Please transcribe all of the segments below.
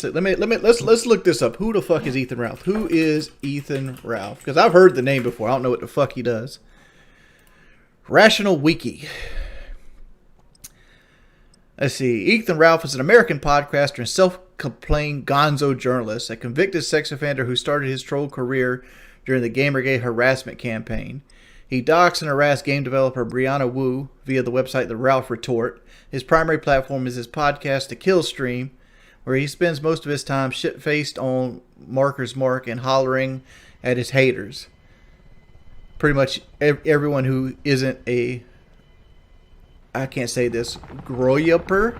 Let's look this up. Who the fuck is Ethan Ralph? Who is Ethan Ralph? Because I've heard the name before. I don't know what the fuck he does. Rational Wiki. Let's see. Ethan Ralph is an American podcaster and self-proclaimed gonzo journalist, a convicted sex offender who started his troll career during the Gamergate harassment campaign. He doxed and harassed game developer Brianna Wu via the website The Ralph Retort. His primary platform is his podcast, The Kill Stream, where he spends most of his time shit-faced on Marker's Mark and hollering at his haters. Pretty much everyone who isn't a, I can't say this, groyper.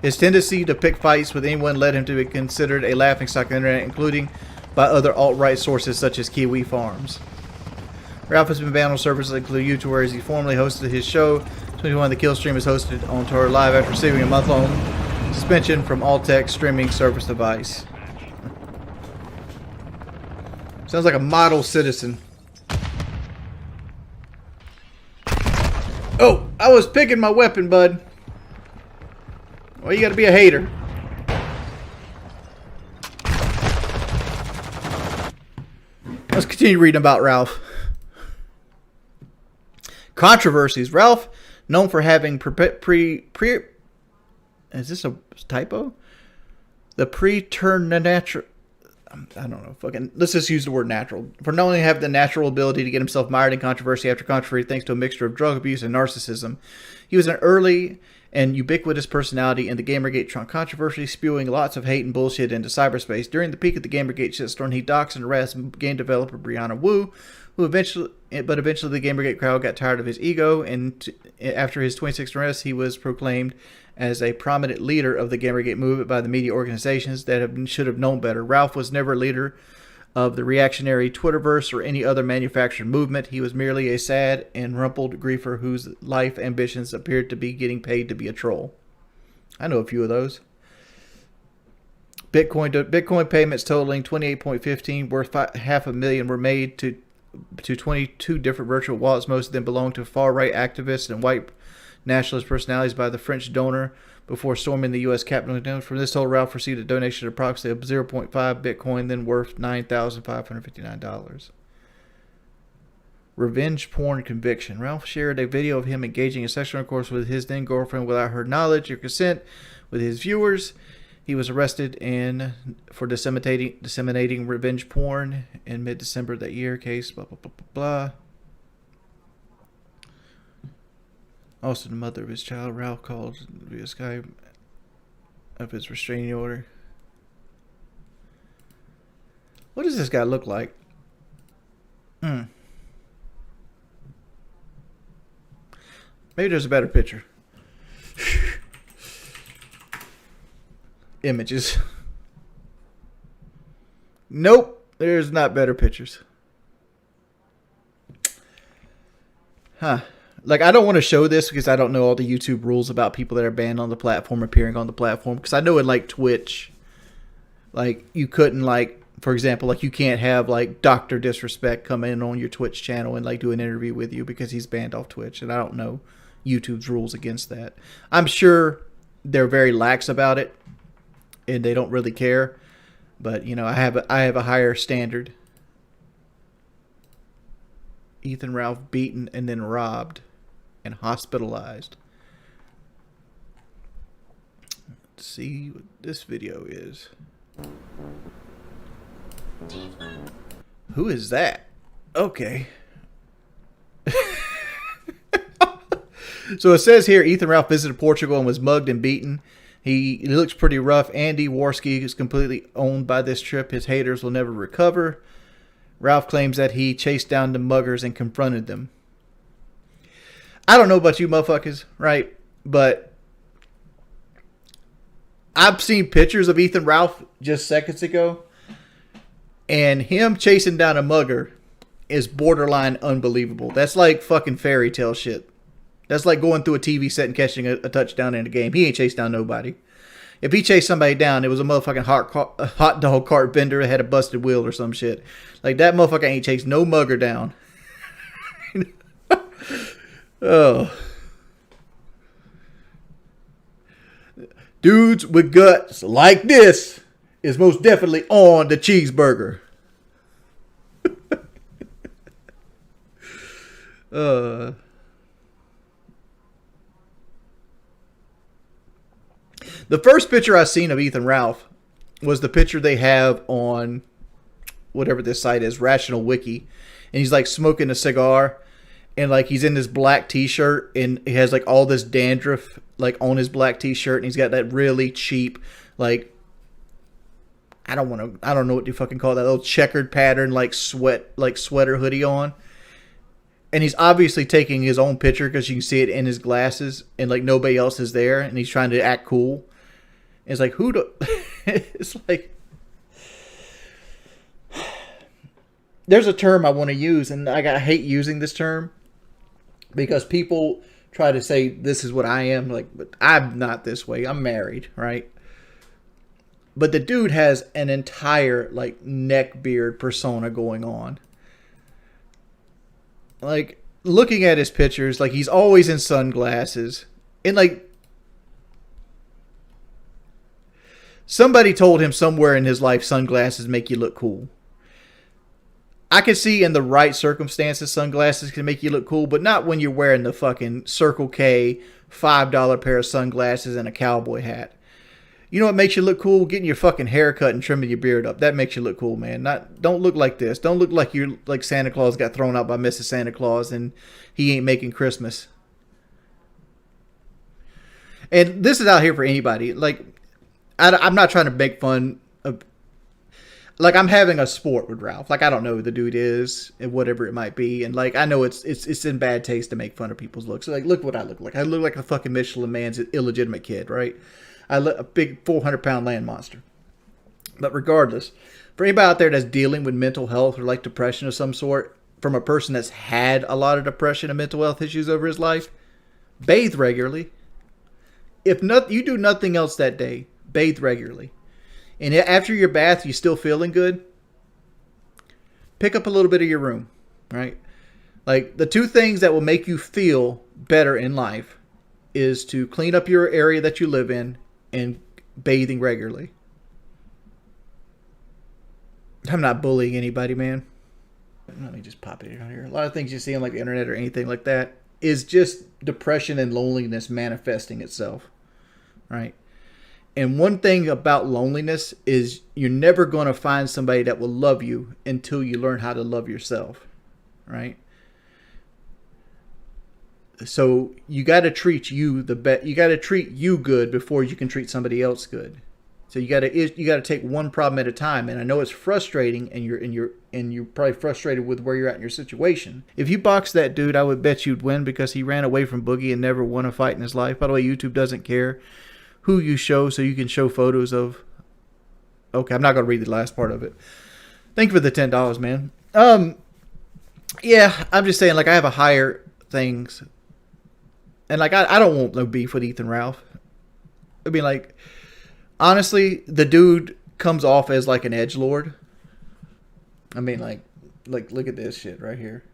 His tendency to pick fights with anyone led him to be considered a laughingstock on the internet, including by other alt-right sources such as Kiwi Farms. Ralph has been banned on services including YouTube, where he formerly hosted his show. 21 The Kill Stream is hosted on Twitter Live after receiving a month-long suspension from all tech streaming service device. Sounds like a model citizen. Oh, I was picking my weapon, bud. Well, you gotta be a hater. Let's continue reading about Ralph. Controversies. Ralph, known for having is this a typo? The preternatural, I don't know, fucking, let's just use the word natural. For not only have the natural ability to get himself mired in controversy after controversy thanks to a mixture of drug abuse and narcissism, he was an early and ubiquitous personality in the Gamergate controversy, spewing lots of hate and bullshit into cyberspace. During the peak of the Gamergate shitstorm, he doxed and harassed game developer Brianna Wu, who eventually the Gamergate crowd got tired of his ego, and after his 2016 arrest, he was proclaimed as a prominent leader of the Gamergate movement by the media organizations that should have known better. Ralph was never a leader of the reactionary Twitterverse or any other manufactured movement. He was merely a sad and rumpled griefer whose life ambitions appeared to be getting paid to be a troll. I know a few of those. Bitcoin payments totaling 28.15 worth $500,000 were made to 22 different virtual wallets. Most of them belonged to far-right activists and white nationalist personalities by the French donor before storming the U.S. Capitol. From this total, Ralph received a donation of approximately 0.5 Bitcoin, then worth $9,559. Revenge porn conviction. Ralph shared a video of him engaging in sexual intercourse with his then girlfriend without her knowledge or consent with his viewers. He was arrested for disseminating revenge porn in mid-December that year. Case blah blah blah blah blah. Also, the mother of his child, Ralph, called via Skype of his restraining order. What does this guy look like? Maybe there's a better picture. Images. Nope, there's not better pictures. Huh. Like, I don't want to show this because I don't know all the YouTube rules about people that are banned on the platform appearing on the platform. Because I know in, like, Twitch, like, you couldn't, like, for example, like, you can't have, like, Dr. Disrespect come in on your Twitch channel and, like, do an interview with you because he's banned off Twitch. And I don't know YouTube's rules against that. I'm sure they're very lax about it and they don't really care. But, you know, I have a higher standard. Ethan Ralph beaten and then robbed and hospitalized. Let's see what this video is. Who is that? Okay. So it says here, Ethan Ralph visited Portugal and was mugged and beaten. He looks pretty rough. Andy Warski is completely owned by this trip. His haters will never recover. Ralph claims that he chased down the muggers and confronted them. I don't know about you motherfuckers, right? But I've seen pictures of Ethan Ralph just seconds ago. And him chasing down a mugger is borderline unbelievable. That's like fucking fairy tale shit. That's like going through a TV set and catching a touchdown in a game. He ain't chased down nobody. If he chased somebody down, it was a motherfucking hot dog cart vendor that had a busted wheel or some shit. Like, that motherfucker ain't chased no mugger down. Oh. Dudes with guts like this is most definitely on the cheeseburger. uh, the first picture I seen of Ethan Ralph was the picture they have on whatever this site is, Rational Wiki, and he's like smoking a cigar, and like he's in this black t-shirt, and he has like all this dandruff like on his black t-shirt, and he's got that really cheap like I don't know what you fucking call that little checkered pattern like sweater hoodie on. And he's obviously taking his own picture because you can see it in his glasses, and like nobody else is there, and he's trying to act cool. And it's like it's like there's a term I want to use, and I hate using this term because people try to say this is what I am, like, but I'm not this way. I'm married, right? But the dude has an entire like neck beard persona going on. Like looking at his pictures, like he's always in sunglasses, and like somebody told him somewhere in his life sunglasses make you look cool. I can see in the right circumstances sunglasses can make you look cool, but not when you're wearing the fucking Circle K $5 pair of sunglasses and a cowboy hat. You know what makes you look cool? Getting your fucking hair cut and trimming your beard up. That makes you look cool, man. Don't look like this. Don't look like you're like Santa Claus got thrown out by Mrs. Santa Claus and he ain't making Christmas. And this is out here for anybody. Like, I'm not trying to make fun of... Like, I'm having a sport with Ralph. Like, I don't know who the dude is and whatever it might be. And, like, I know it's in bad taste to make fun of people's looks. Like, look what I look like. I look like a fucking Michelin Man's illegitimate kid, right? I look a big 400-pound land monster. But regardless, for anybody out there that's dealing with mental health or like depression of some sort, from a person that's had a lot of depression and mental health issues over his life, bathe regularly. If not, you do nothing else that day, bathe regularly. And after your bath, you still feeling good, pick up a little bit of your room, right? Like the two things that will make you feel better in life is to clean up your area that you live in and bathing regularly. I'm not bullying anybody, man. Let me just pop it out here. A lot of things you see on like the internet or anything like that is just depression and loneliness manifesting itself, right? And one thing about loneliness is you're never going to find somebody that will love you until you learn how to love yourself, right? So you got to treat you you got to treat you good before you can treat somebody else good. So you got to take one problem at a time. And I know it's frustrating, and you're probably frustrated with where you're at in your situation. If you boxed that dude, I would bet you'd win because he ran away from Boogie and never won a fight in his life. By the way, YouTube doesn't care who you show, so you can show photos of. Okay, I'm not gonna read the last part of it. Thank you for the $10, man. Yeah, I'm just saying, like, I have a higher things. And, like, I don't want no beef with Ethan Ralph. I mean, like, honestly, the dude comes off as, like, an edgelord. I mean, like, look at this shit right here.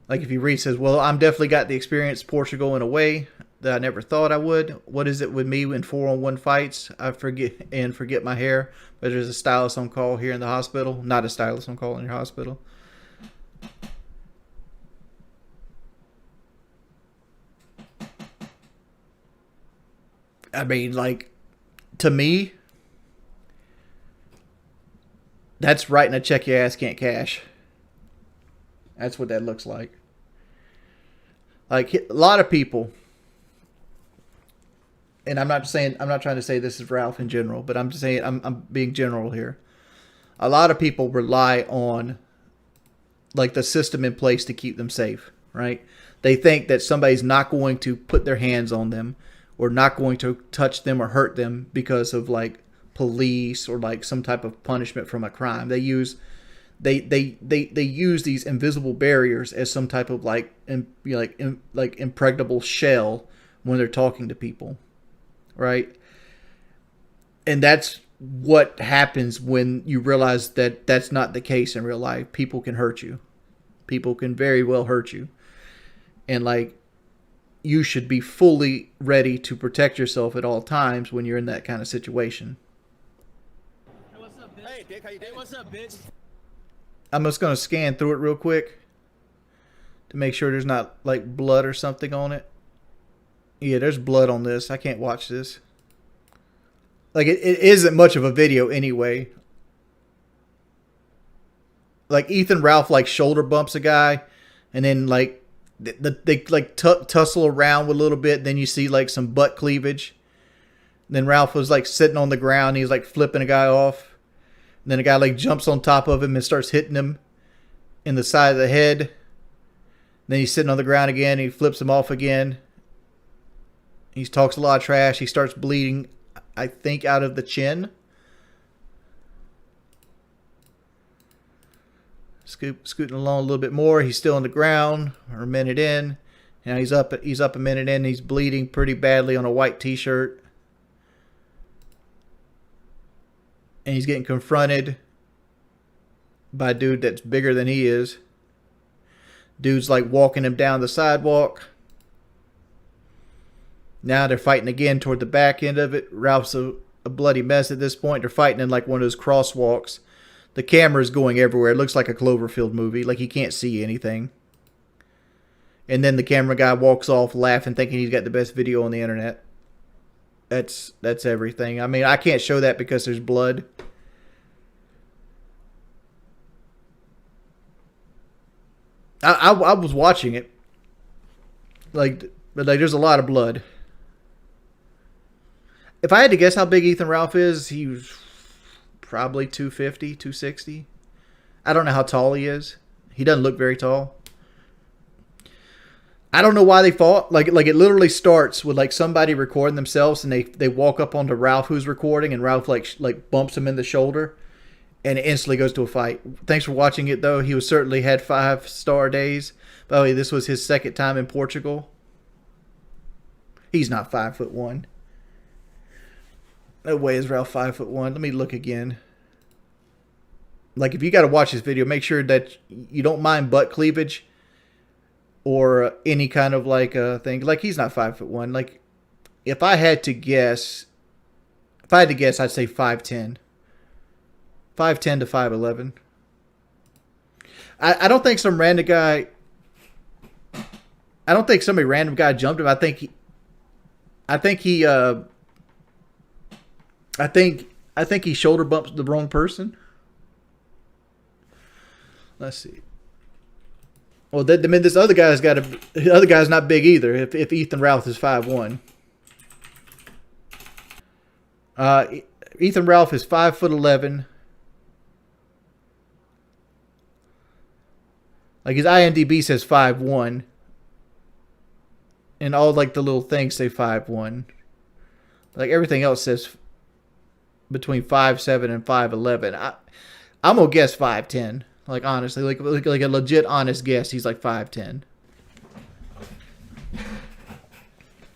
Like, if you read, says, well, I'm definitely got the experience Portugal in a way that I never thought I would. What is it with me in 4-on-1 fights? I forget my hair. But there's a stylist on call here in the hospital. Not a stylist on call in your hospital. I mean, like, to me, that's writing a check your ass can't cash. That's what that looks like. Like, a lot of people, and I'm not trying to say this is Ralph in general, but I'm just saying, I'm being general here. A lot of people rely on, like, the system in place to keep them safe, right? They think that somebody's not going to put their hands on them or not going to touch them or hurt them because of, like, police or, like, some type of punishment from a crime. They use these invisible barriers as some type of like impregnable shell when they're talking to people, right? And that's what happens when you realize that that's not the case in real life. People can hurt you. People can very well hurt you. And like you should be fully ready to protect yourself at all times when you're in that kind of situation. Hey, what's up, bitch? Hey, Dick, how you doing? Hey, what's up, bitch? I'm just going to scan through it real quick to make sure there's not like blood or something on it. Yeah, there's blood on this. I can't watch this. Like, it isn't much of a video anyway. Like, Ethan Ralph, like, shoulder bumps a guy, and then, like, they like, tussle around a little bit. Then you see, like, some butt cleavage. Then Ralph was, like, sitting on the ground. He's, like, flipping a guy off. And then a guy, like, jumps on top of him and starts hitting him in the side of the head. Then he's sitting on the ground again. He flips him off again. He talks a lot of trash. He starts bleeding, I think, out of the chin. Scooting along a little bit more. He's still on the ground, or a minute in. Now he's up a minute in. He's bleeding pretty badly on a white t-shirt. And he's getting confronted by a dude that's bigger than he is. Dude's like walking him down the sidewalk. Now they're fighting again toward the back end of it. Ralph's a bloody mess at this point. They're fighting in like one of those crosswalks. The camera's going everywhere. It looks like a Cloverfield movie. Like he can't see anything. And then the camera guy walks off laughing, thinking he's got the best video on the internet. That's everything. I mean, I can't show that because there's blood. I was watching it. But there's a lot of blood. If I had to guess how big Ethan Ralph is, he was probably 250, 260. I don't know how tall he is. He doesn't look very tall. I don't know why they fought. Like it literally starts with like somebody recording themselves, and they walk up onto Ralph who's recording, and Ralph like bumps him in the shoulder, and it instantly goes to a fight. Thanks for watching it though. He was certainly had 5-star days. By the way, this was his second time in Portugal. He's not 5'1". No way is Ralph 5'1". Let me look again. Like if you got to watch this video, make sure that you don't mind butt cleavage. Or any kind of like thing. Like he's not 5'1". Like if I had to guess, I'd say 5'10". 5'10" to 5'11". I don't think some random guy. I don't think somebody random guy jumped him. I think he shoulder bumps the wrong person. Let's see. Well, this other guy's the other guy's not big either. If Ethan Ralph is 5'1", Ethan Ralph is 5'11". Like his IMDb says 5'1", and all like the little things say 5'1". Like everything else says between 5'7" and 5'11". I'm gonna guess 5'10". Like honestly, like a legit honest guess, he's like 5'10".